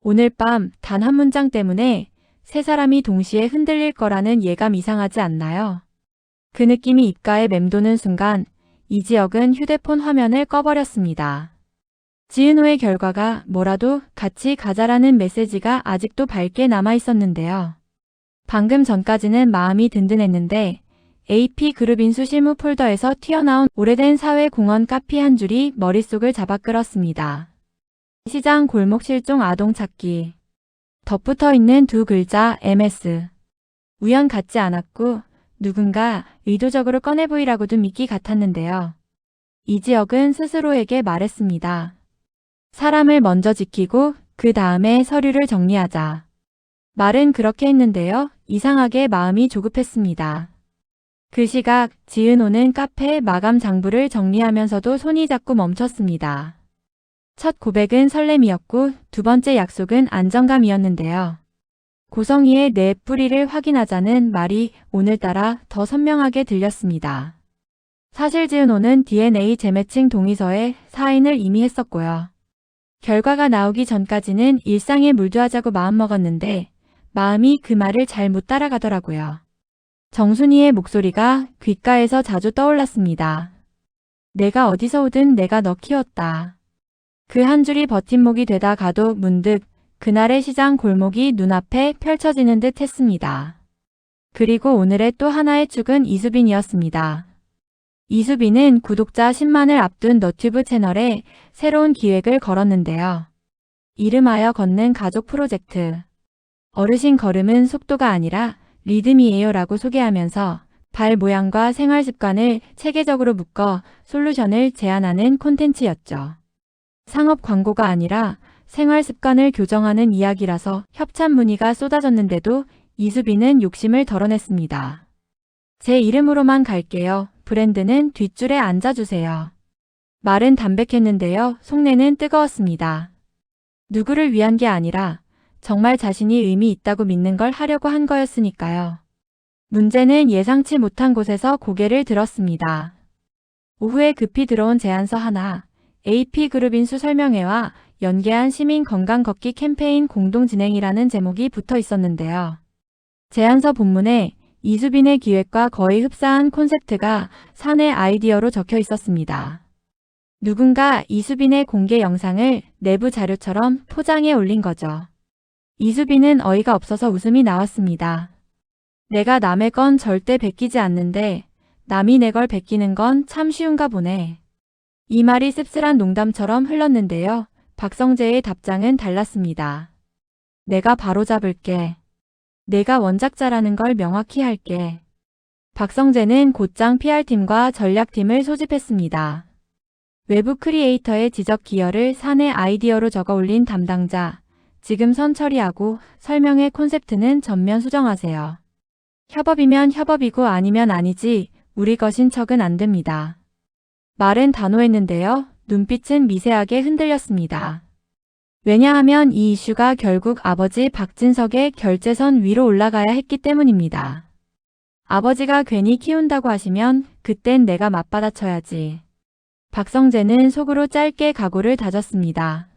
오늘 밤 단 한 문장 때문에 세 사람이 동시에 흔들릴 거라는 예감 이상하지 않나요? 그 느낌이 입가에 맴도는 순간 이지혁은 휴대폰 화면을 꺼버렸습니다. 지은호의 결과가 뭐라도 같이 가자라는 메시지가 아직도 밝게 남아있었는데요. 방금 전까지는 마음이 든든했는데 AP그룹 인수 실무 폴더에서 튀어나온 오래된 사회공헌 카피 한 줄이 머릿속을 잡아 끌었습니다. 시장 골목 실종 아동 찾기. 덧붙어 있는 두 글자 MS. 우연 같지 않았고 누군가 의도적으로 꺼내 보이라고도 믿기 같았는데요. 이지혁은 스스로에게 말했습니다. 사람을 먼저 지키고 그 다음에 서류를 정리하자. 말은 그렇게 했는데요. 이상하게 마음이 조급했습니다. 그 시각 지은호는 카페 마감 장부를 정리하면서도 손이 자꾸 멈췄습니다. 첫 고백은 설렘이었고 두 번째 약속은 안정감이었는데요. 고성희의 내 뿌리를 확인하자는 말이 오늘따라 더 선명하게 들렸습니다. 사실 지은호는 DNA 재매칭 동의서에 사인을 이미 했었고요. 결과가 나오기 전까지는 일상에 몰두하자고 마음먹었는데 마음이 그 말을 잘 못 따라가더라고요. 정순이의 목소리가 귓가에서 자주 떠올랐습니다. 내가 어디서 오든 내가 너 키웠다. 그 한 줄이 버팀목이 되다 가도 문득 그날의 시장 골목이 눈앞에 펼쳐지는 듯 했습니다. 그리고 오늘의 또 하나의 축은 이수빈이었습니다. 이수빈은 구독자 10만을 앞둔 너튜브 채널에 새로운 기획을 걸었는데요. 이름하여 걷는 가족 프로젝트. 어르신 걸음은 속도가 아니라 리듬이에요 라고 소개하면서 발 모양과 생활 습관을 체계적으로 묶어 솔루션을 제안하는 콘텐츠였죠. 상업 광고가 아니라 생활 습관을 교정하는 이야기라서 협찬 문의가 쏟아졌는데도 이수빈은 욕심을 덜어냈습니다. 제 이름으로만 갈게요. 브랜드는 뒷줄에 앉아주세요. 말은 담백했는데요. 속내는 뜨거웠습니다. 누구를 위한 게 아니라 정말 자신이 의미 있다고 믿는 걸 하려고 한 거였으니까요. 문제는 예상치 못한 곳에서 고개를 들었습니다. 오후에 급히 들어온 제안서 하나, AP그룹 인수 설명회와 연계한 시민 건강 걷기 캠페인 공동 진행이라는 제목이 붙어 있었는데요. 제안서 본문에 이수빈의 기획과 거의 흡사한 콘셉트가 사내 아이디어로 적혀 있었습니다. 누군가 이수빈의 공개 영상을 내부 자료처럼 포장해 올린 거죠. 이수빈은 어이가 없어서 웃음이 나왔습니다. 내가 남의 건 절대 베끼지 않는데 남이 내 걸 베끼는 건 참 쉬운가 보네. 이 말이 씁쓸한 농담처럼 흘렀는데요. 박성재의 답장은 달랐습니다. 내가 바로잡을게. 내가 원작자라는 걸 명확히 할게. 박성재는 곧장 PR팀과 전략팀을 소집했습니다. 외부 크리에이터의 지적 기여를 사내 아이디어로 적어 올린 담당자, 지금 선 처리하고 설명의 콘셉트는 전면 수정하세요. 협업이면 협업이고 아니면 아니지 우리 것인 척은 안 됩니다. 말은 단호했는데요. 눈빛은 미세하게 흔들렸습니다. 왜냐하면 이 이슈가 결국 아버지 박진석의 결재선 위로 올라가야 했기 때문입니다. 아버지가 괜히 키운다고 하시면 그땐 내가 맞받아쳐야지. 박성재는 속으로 짧게 각오를 다졌습니다.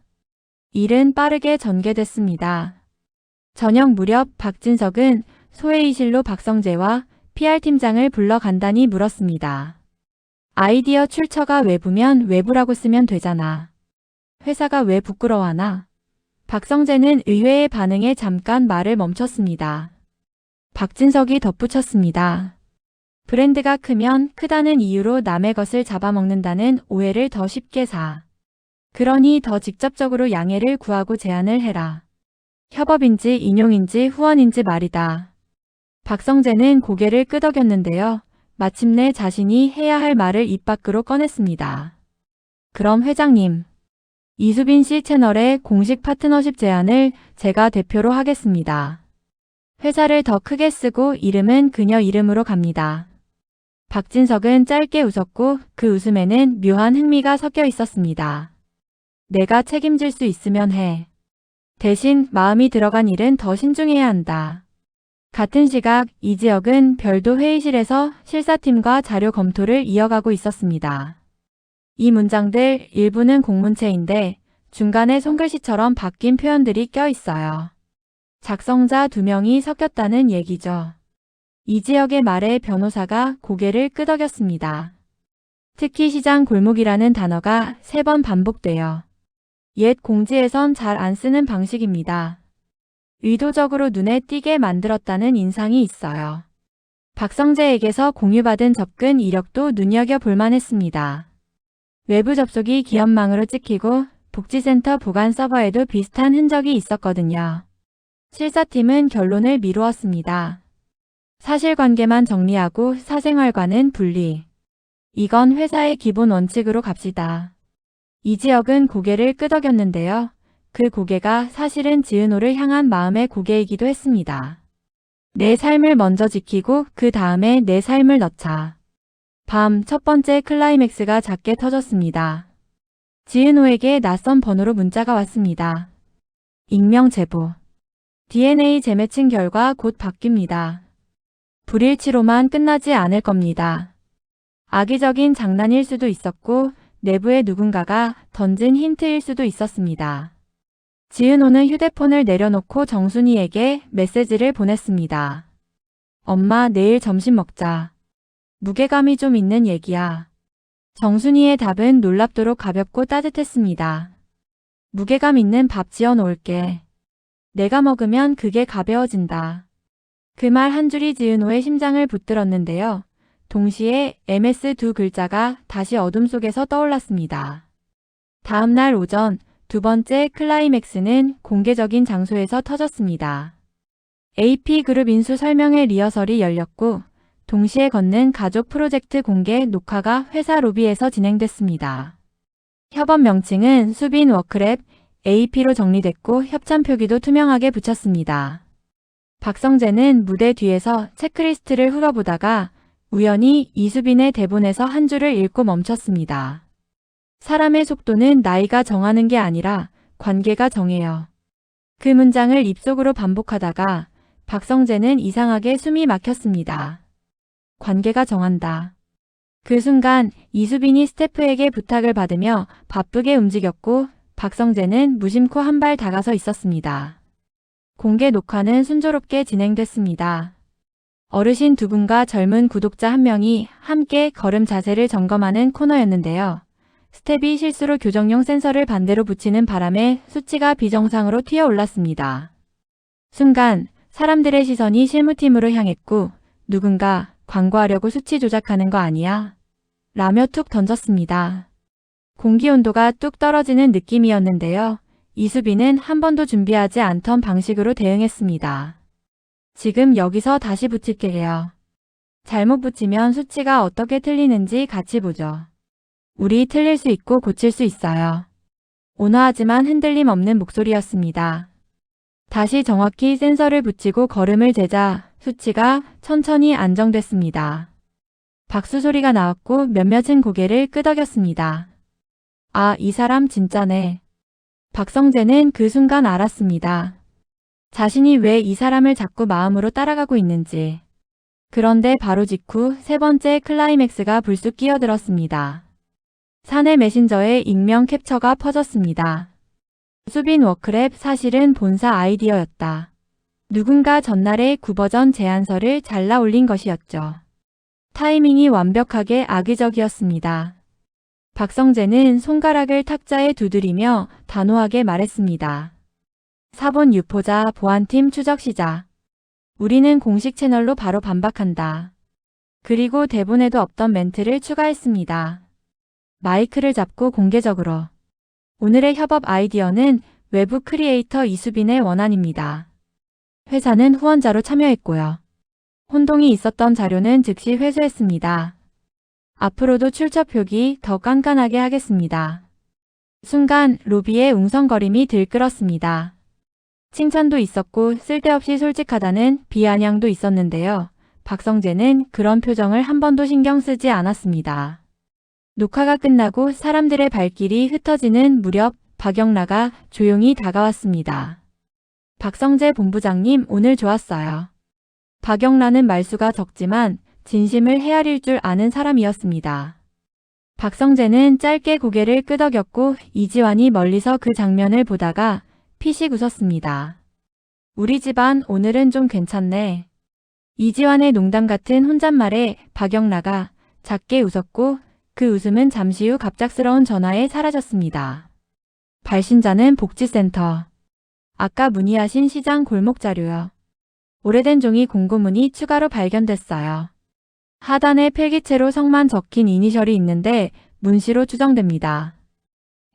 일은 빠르게 전개됐습니다. 저녁 무렵 박진석은 소회의실로 박성재와 PR팀장을 불러 간단히 물었습니다. 아이디어 출처가 외부면 외부라고 쓰면 되잖아. 회사가 왜 부끄러워하나? 박성재는 의외의 반응에 잠깐 말을 멈췄습니다. 박진석이 덧붙였습니다. 브랜드가 크면 크다는 이유로 남의 것을 잡아먹는다는 오해를 더 쉽게 사. 그러니 더 직접적으로 양해를 구하고 제안을 해라. 협업인지 인용인지 후원인지 말이다. 박성재는 고개를 끄덕였는데요. 마침내 자신이 해야 할 말을 입 밖으로 꺼냈습니다. 그럼 회장님, 이수빈 씨 채널의 공식 파트너십 제안을 제가 대표로 하겠습니다. 회사를 더 크게 쓰고 이름은 그녀 이름으로 갑니다. 박진석은 짧게 웃었고 그 웃음에는 묘한 흥미가 섞여 있었습니다. 내가 책임질 수 있으면 해. 대신 마음이 들어간 일은 더 신중해야 한다. 같은 시각 이지혁은 별도 회의실에서 실사팀과 자료 검토를 이어가고 있었습니다. 이 문장들 일부는 공문체인데 중간에 손글씨처럼 바뀐 표현들이 껴 있어요. 작성자 2명이 섞였다는 얘기죠. 이지혁의 말에 변호사가 고개를 끄덕였습니다. 특히 시장 골목이라는 단어가 3번 반복돼요. 옛 공지에선 잘 안 쓰는 방식입니다. 의도적으로 눈에 띄게 만들었다는 인상이 있어요. 박성재에게서 공유받은 접근 이력도 눈여겨볼 만했습니다. 외부 접속이 기업망으로 찍히고 복지센터 보관 서버에도 비슷한 흔적이 있었거든요. 실사팀은 결론을 미루었습니다. 사실관계만 정리하고 사생활과는 분리. 이건 회사의 기본 원칙으로 갑시다. 이지혁은 고개를 끄덕였는데요. 그 고개가 사실은 지은호를 향한 마음의 고개이기도 했습니다. 내 삶을 먼저 지키고 그 다음에 내 삶을 넣자. 밤 첫 번째 클라이맥스가 작게 터졌습니다. 지은호에게 낯선 번호로 문자가 왔습니다. 익명 제보. DNA 재매칭 결과 곧 바뀝니다. 불일치로만 끝나지 않을 겁니다. 악의적인 장난일 수도 있었고 내부의 누군가가 던진 힌트일 수도 있었습니다. 지은호는 휴대폰을 내려놓고 정순이에게 메시지를 보냈습니다. 엄마, 내일 점심 먹자. 무게감이 좀 있는 얘기야. 정순이의 답은 놀랍도록 가볍고 따뜻했습니다. 무게감 있는 밥 지어 놓을게. 내가 먹으면 그게 가벼워진다. 그 말 한 줄이 지은호의 심장을 붙들었는데요. 동시에 MS 2글자가 다시 어둠 속에서 떠올랐습니다. 다음 날 오전 2번째 클라이맥스는 공개적인 장소에서 터졌습니다. AP그룹 인수 설명회 리허설이 열렸고 동시에 걷는 가족 프로젝트 공개 녹화가 회사 로비에서 진행됐습니다. 협업 명칭은 수빈 워크랩 AP로 정리됐고 협찬 표기도 투명하게 붙였습니다. 박성재는 무대 뒤에서 체크리스트를 훑어보다가 우연히 이수빈의 대본에서 한 줄을 읽고 멈췄습니다. 사람의 속도는 나이가 정하는 게 아니라 관계가 정해요. 그 문장을 입속으로 반복하다가 박성재는 이상하게 숨이 막혔습니다. 관계가 정한다. 그 순간 이수빈이 스태프에게 부탁을 받으며 바쁘게 움직였고 박성재는 무심코 한 발 다가서 있었습니다. 공개 녹화는 순조롭게 진행됐습니다. 어르신 2분과 젊은 구독자 1명이 함께 걸음 자세를 점검하는 코너였는데요. 스텝이 실수로 교정용 센서를 반대로 붙이는 바람에 수치가 비정상으로 튀어올랐습니다. 순간 사람들의 시선이 실무팀으로 향했고 누군가 광고하려고 수치 조작하는 거 아니야? 라며 툭 던졌습니다. 공기 온도가 뚝 떨어지는 느낌이었는데요. 이수빈은 한 번도 준비하지 않던 방식으로 대응했습니다. 지금 여기서 다시 붙일게 해요. 잘못 붙이면 수치가 어떻게 틀리는지 같이 보죠. 우리 틀릴 수 있고 고칠 수 있어요. 온화하지만 흔들림 없는 목소리였습니다. 다시 정확히 센서를 붙이고 걸음을 재자 수치가 천천히 안정됐습니다. 박수 소리가 나왔고 몇몇은 고개를 끄덕였습니다. 아, 이 사람 진짜네. 박성재는 그 순간 알았습니다. 자신이 왜 이 사람을 자꾸 마음으로 따라가고 있는지. 그런데 바로 직후 3번째 클라이맥스가 불쑥 끼어들었습니다. 사내 메신저에 익명 캡처가 퍼졌습니다. 수빈 워크랩 사실은 본사 아이디어였다. 누군가 전날에 9버전 제안서를 잘라 올린 것이었죠. 타이밍이 완벽하게 악의적이었습니다. 박성재는 손가락을 탁자에 두드리며 단호하게 말했습니다. 사본 유포자 보안팀 추적 시작. 우리는 공식 채널로 바로 반박한다. 그리고 대본에도 없던 멘트를 추가했습니다. 마이크를 잡고 공개적으로. 오늘의 협업 아이디어는 외부 크리에이터 이수빈의 원안입니다. 회사는 후원자로 참여했고요. 혼동이 있었던 자료는 즉시 회수했습니다. 앞으로도 출처 표기 더 깐깐하게 하겠습니다. 순간 로비의 웅성거림이 들끓었습니다. 칭찬도 있었고 쓸데없이 솔직하다는 비아냥도 있었는데요. 박성재는 그런 표정을 한 번도 신경 쓰지 않았습니다. 녹화가 끝나고 사람들의 발길이 흩어지는 무렵 박영라가 조용히 다가왔습니다. 박성재 본부장님 오늘 좋았어요. 박영라는 말수가 적지만 진심을 헤아릴 줄 아는 사람이었습니다. 박성재는 짧게 고개를 끄덕였고 이지환이 멀리서 그 장면을 보다가 피식 웃었습니다. 우리 집안 오늘은 좀 괜찮네. 이지환의 농담 같은 혼잣말에 박영라가 작게 웃었고 그 웃음은 잠시 후 갑작스러운 전화에 사라졌습니다. 발신자는 복지센터. 아까 문의하신 시장 골목 자료요. 오래된 종이 공고문이 추가로 발견됐어요. 하단에 필기체로 성만 적힌 이니셜이 있는데 문씨로 추정됩니다.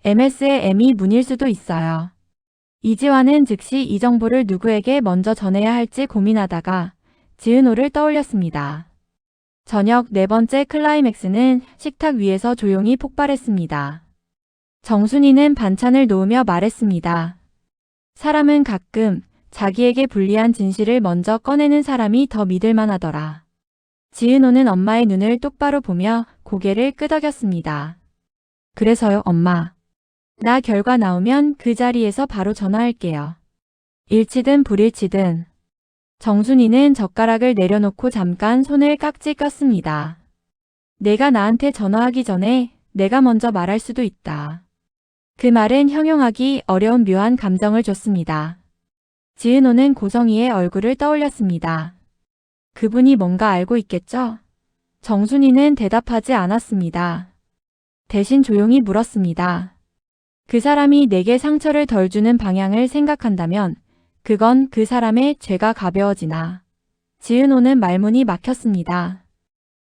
MS의 M이 문일 수도 있어요. 이지환은 즉시 이 정보를 누구에게 먼저 전해야 할지 고민하다가 지은호를 떠올렸습니다. 저녁 네 번째 클라이맥스는 식탁 위에서 조용히 폭발했습니다. 정순이는 반찬을 놓으며 말했습니다. 사람은 가끔 자기에게 불리한 진실을 먼저 꺼내는 사람이 더 믿을만하더라. 지은호는 엄마의 눈을 똑바로 보며 고개를 끄덕였습니다. 그래서요, 엄마. 나 결과 나오면 그 자리에서 바로 전화할게요. 일치든 불일치든. 정순이는 젓가락을 내려놓고 잠깐 손을 깍지 꼈습니다. 내가 나한테 전화하기 전에 내가 먼저 말할 수도 있다. 그 말은 형용하기 어려운 묘한 감정을 줬습니다. 지은호는 고성희의 얼굴을 떠올렸습니다. 그분이 뭔가 알고 있겠죠? 정순이는 대답하지 않았습니다. 대신 조용히 물었습니다. 그 사람이 내게 상처를 덜 주는 방향을 생각한다면 그건 그 사람의 죄가 가벼워지나. 지은호는 말문이 막혔습니다.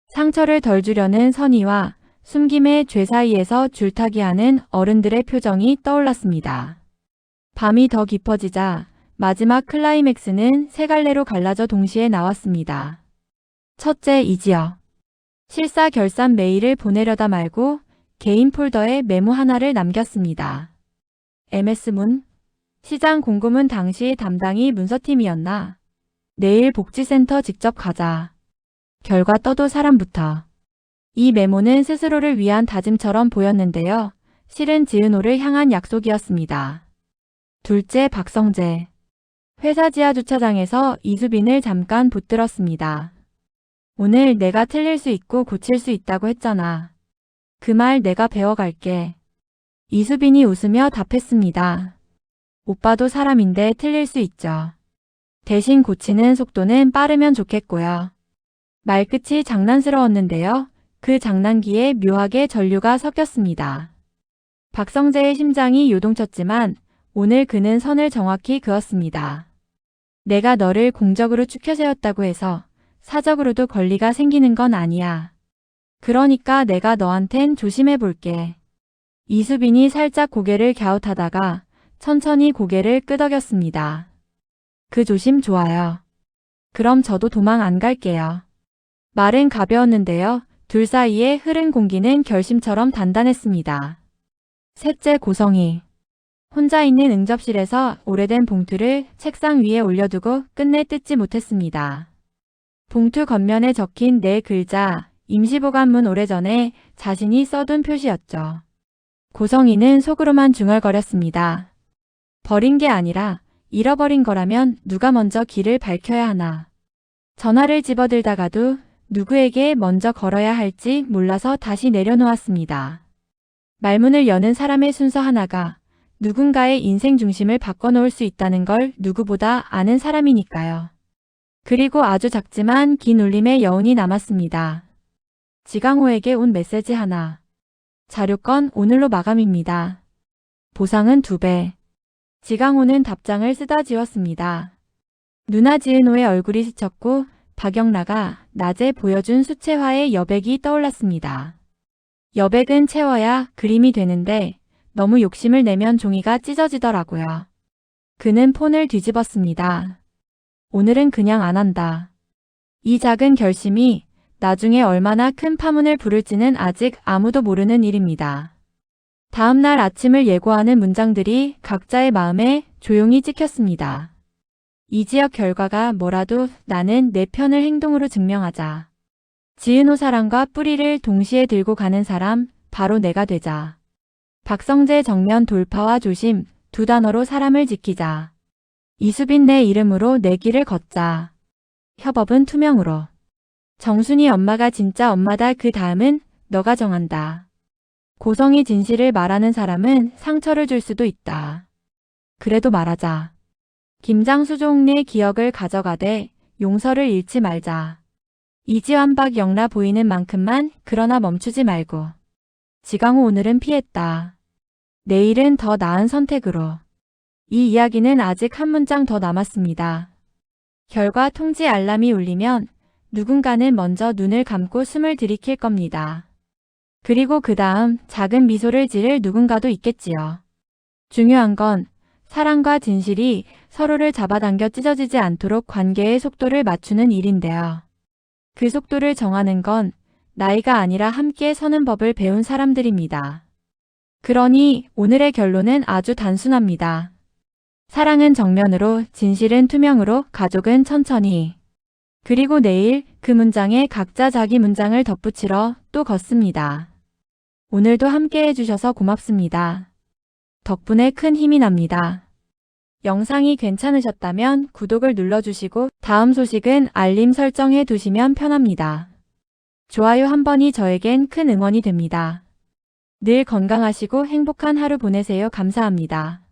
상처를 덜 주려는 선의와 숨김의 죄 사이에서 줄타기하는 어른들의 표정이 떠올랐습니다. 밤이 더 깊어지자 마지막 클라이맥스는 세 갈래로 갈라져 동시에 나왔습니다. 첫째, 이지혁. 실사 결산 메일을 보내려다 말고 개인 폴더에 메모 하나를 남겼습니다. MS문. 시장 공고문 당시 담당이 문서팀이었나? 내일 복지센터 직접 가자. 결과 떠도 사람부터. 이 메모는 스스로를 위한 다짐처럼 보였는데요. 실은 지은호를 향한 약속이었습니다. 둘째, 박성재. 회사 지하 주차장에서 이수빈을 잠깐 붙들었습니다. 오늘 내가 틀릴 수 있고 고칠 수 있다고 했잖아. 그 말 내가 배워갈게. 이수빈이 웃으며 답했습니다. 오빠도 사람인데 틀릴 수 있죠. 대신 고치는 속도는 빠르면 좋겠고요. 말끝이 장난스러웠는데요. 그 장난기에 묘하게 전류가 섞였습니다. 박성재의 심장이 요동쳤지만 오늘 그는 선을 정확히 그었습니다. 내가 너를 공적으로 추켜세웠다고 해서 사적으로도 권리가 생기는 건 아니야. 그러니까 내가 너한텐 조심해 볼게. 이수빈이 살짝 고개를 갸웃하다가 천천히 고개를 끄덕였습니다. 그 조심 좋아요. 그럼 저도 도망 안 갈게요. 말은 가벼웠는데요. 둘 사이에 흐른 공기는 결심처럼 단단했습니다. 셋째, 고성희. 혼자 있는 응접실에서 오래된 봉투를 책상 위에 올려두고 끝내 뜯지 못했습니다. 봉투 겉면에 적힌 네 글자, 임시보관문 오래전에 자신이 써둔 표시였죠. 고성희는 속으로만 중얼거렸습니다. 버린 게 아니라 잃어버린 거라면 누가 먼저 길을 밝혀야 하나. 전화를 집어들다가도 누구에게 먼저 걸어야 할지 몰라서 다시 내려놓았습니다. 말문을 여는 사람의 순서 하나가 누군가의 인생 중심을 바꿔놓을 수 있다는 걸 누구보다 아는 사람이니까요. 그리고 아주 작지만 긴 울림의 여운이 남았습니다. 지강호에게 온 메시지 하나. 자료건 오늘로 마감입니다. 보상은 2배. 지강호는 답장을 쓰다 지웠습니다. 누나 지은호의 얼굴이 스쳤고 박영라가 낮에 보여준 수채화의 여백이 떠올랐습니다. 여백은 채워야 그림이 되는데 너무 욕심을 내면 종이가 찢어지더라고요. 그는 폰을 뒤집었습니다. 오늘은 그냥 안 한다. 이 작은 결심이 나중에 얼마나 큰 파문을 부를지는 아직 아무도 모르는 일입니다. 다음 날 아침을 예고하는 문장들이 각자의 마음에 조용히 찍혔습니다. 이지혁 결과가 뭐라도 나는 내 편을 행동으로 증명하자. 지은호 사랑과 뿌리를 동시에 들고 가는 사람, 바로 내가 되자. 박성재 정면 돌파와 조심, 2단어로 사람을 지키자. 이수빈 내 이름으로 내 길을 걷자. 협업은 투명으로. 정순이 엄마가 진짜 엄마다. 그 다음은 너가 정한다. 고성이 진실을 말하는 사람은 상처를 줄 수도 있다. 그래도 말하자. 김장수종의 기억을 가져가되 용서를 잃지 말자. 이지환박 영라 보이는 만큼만 그러나 멈추지 말고. 지강호 오늘은 피했다. 내일은 더 나은 선택으로. 이 이야기는 아직 한 문장 더 남았습니다. 결과 통지 알람이 울리면 누군가는 먼저 눈을 감고 숨을 들이킬 겁니다. 그리고 그 다음 작은 미소를 지을 누군가도 있겠지요. 중요한 건 사랑과 진실이 서로를 잡아당겨 찢어지지 않도록 관계의 속도를 맞추는 일인데요. 그 속도를 정하는 건 나이가 아니라 함께 서는 법을 배운 사람들입니다. 그러니 오늘의 결론은 아주 단순합니다. 사랑은 정면으로, 진실은 투명으로, 가족은 천천히. 그리고 내일 그 문장에 각자 자기 문장을 덧붙이러 또 걷습니다. 오늘도 함께 해주셔서 고맙습니다. 덕분에 큰 힘이 납니다. 영상이 괜찮으셨다면 구독을 눌러주시고 다음 소식은 알림 설정해 두시면 편합니다. 좋아요 한 번이 저에겐 큰 응원이 됩니다. 늘 건강하시고 행복한 하루 보내세요. 감사합니다.